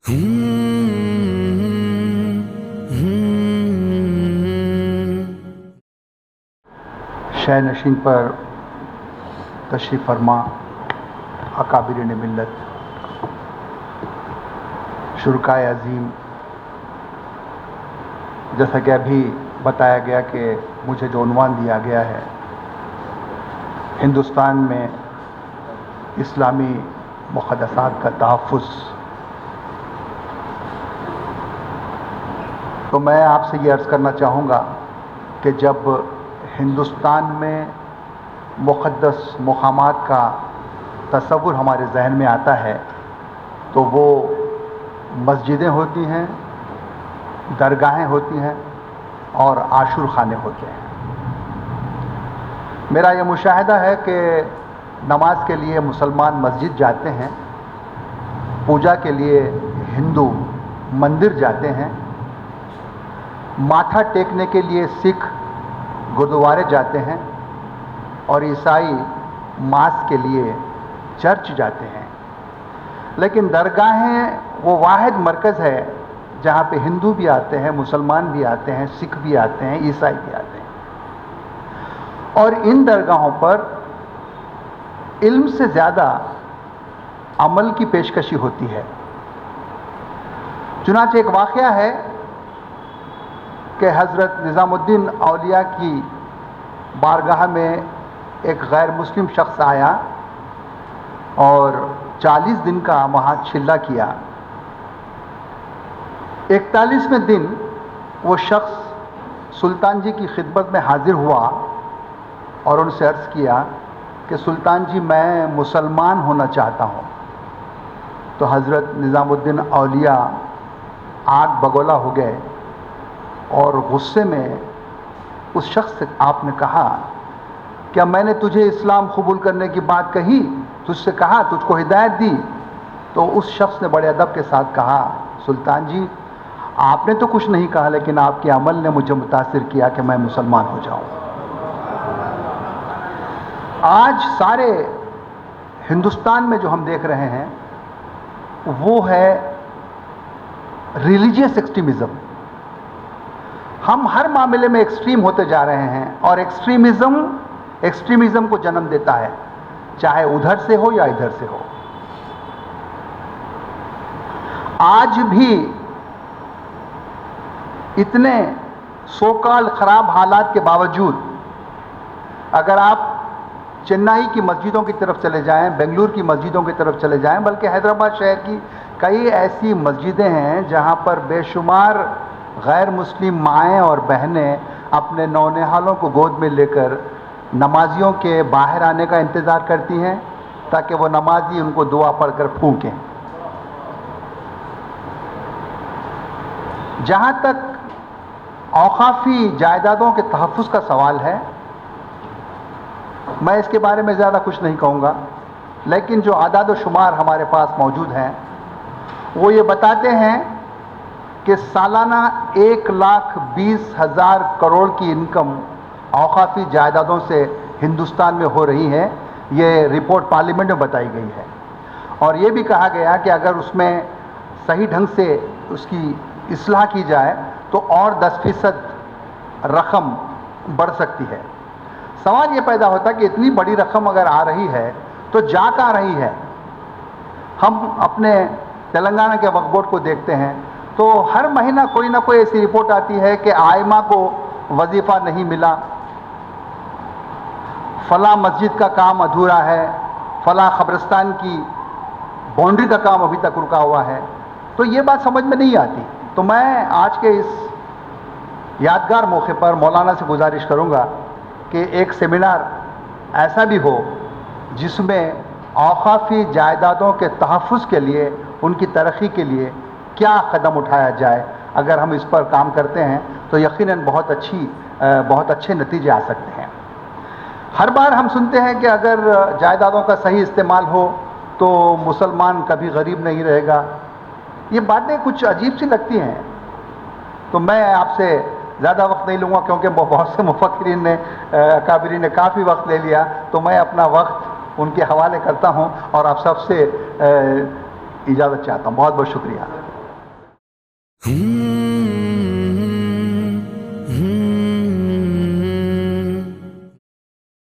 शय नशीन पर तशरीफ़ फरमा अकाबिरीन मिल्लत, शुरकाए अज़ीम, जैसा कि अभी बताया गया कि मुझे जो उन्वान दिया गया है, हिंदुस्तान में इस्लामी मुक़द्दसात का तहफ़्फ़ुज़, तो मैं आपसे ये अर्ज़ करना चाहूँगा कि जब हिंदुस्तान में मुक़द्दस मक़ामात का तसव्वुर हमारे जहन में आता है तो वो मस्जिदें होती हैं, दरगाहें होती हैं और आशूर खाने होते हैं। मेरा ये मुशाहिदा है कि नमाज के लिए मुसलमान मस्जिद जाते हैं, पूजा के लिए हिंदू मंदिर जाते हैं, माथा टेकने के लिए सिख गुरुद्वारे जाते हैं और ईसाई मास के लिए चर्च जाते हैं। लेकिन दरगाहें वो वाहिद मरकज़ है जहाँ पे हिंदू भी आते हैं, मुसलमान भी आते हैं, सिख भी आते हैं, ईसाई भी आते हैं। और इन दरगाहों पर इल्म से ज़्यादा अमल की पेशकशी होती है। चुनांचे एक वाक़या है कि हज़रत निज़ामुद्दीन औलिया की बारगाह में एक गैर मुस्लिम शख्स आया और 40 दिन का वहाँ चिल्ला किया। 41वें दिन वो शख्स सुल्तान जी की खिदमत में हाजिर हुआ और उनसे अर्ज़ किया कि सुल्तान जी, मैं मुसलमान होना चाहता हूँ। तो हज़रत निज़ामुद्दीन औलिया आग बगोला हो गए और गुस्से में उस शख्स से आपने कहा, क्या मैंने तुझे इस्लाम कबूल करने की बात कही, तुझसे कहा, तुझको हिदायत दी? तो उस शख्स ने बड़े अदब के साथ कहा, सुल्तान जी, आपने तो कुछ नहीं कहा, लेकिन आपके अमल ने मुझे मुतासिर किया कि मैं मुसलमान हो जाऊं। आज सारे हिंदुस्तान में जो हम देख रहे हैं वो है रिलीजियस एक्सट्रीमिज़म। हम हर मामले में एक्सट्रीम होते जा रहे हैं और एक्सट्रीमिज़म को जन्म देता है, चाहे उधर से हो या इधर से हो। आज भी इतने सोकाल खराब हालात के बावजूद अगर आप चेन्नई की मस्जिदों की तरफ चले जाएं, बेंगलुरु की मस्जिदों की तरफ चले जाएं, बल्कि हैदराबाद शहर की कई ऐसी मस्जिदें हैं जहां पर बेशुमार गैर मुस्लिम माएँ और बहनें अपने नौनिहालों को गोद में लेकर नमाजियों के बाहर आने का इंतज़ार करती हैं ताकि वो नमाजी उनको दुआ पढ़कर फूंकें। जहाँ तक औकाफ़ी जायदादों के तहफ़्फ़ुज़ का सवाल है, मैं इसके बारे में ज़्यादा कुछ नहीं कहूँगा, लेकिन जो आदाद व शुमार हमारे पास मौजूद हैं वो ये बताते हैं कि सालाना 1,20,000 करोड़ की इनकम औकाफ़ी जायदादों से हिंदुस्तान में हो रही है। ये रिपोर्ट पार्लियामेंट में बताई गई है और ये भी कहा गया कि अगर उसमें सही ढंग से उसकी इस्लाह की जाए तो और 10% रकम बढ़ सकती है। सवाल ये पैदा होता है कि इतनी बड़ी रकम अगर आ रही है तो जा कहाँ रही है? हम अपने तेलंगाना के वक्फ बोर्ड को देखते हैं तो हर महीना कोई ना कोई ऐसी रिपोर्ट आती है कि आइमा को वजीफ़ा नहीं मिला, फला मस्जिद का काम अधूरा है, फला कब्रिस्तान की बाउंड्री का काम अभी तक रुका हुआ है। तो ये बात समझ में नहीं आती। तो मैं आज के इस यादगार मौके पर मौलाना से गुजारिश करूँगा कि एक सेमिनार ऐसा भी हो जिसमें औकाफ़ी जायदादों के तहफ़्फ़ुज़ के लिए, उनकी तरक्की के लिए क्या कदम उठाया जाए। अगर हम इस पर काम करते हैं तो यकीनन बहुत अच्छे नतीजे आ सकते हैं। हर बार हम सुनते हैं कि अगर जायदादों का सही इस्तेमाल हो तो मुसलमान कभी गरीब नहीं रहेगा। ये बातें कुछ अजीब सी लगती हैं। तो मैं आपसे ज़्यादा वक्त नहीं लूँगा क्योंकि बहुत से मुफक्किरीन ने, अकाबिरीन ने काफ़ी वक्त ले लिया, तो मैं अपना वक्त उनके हवाले करता हूँ और आप सबसे इजाज़त चाहता हूँ। बहुत बहुत शुक्रिया। Hmm.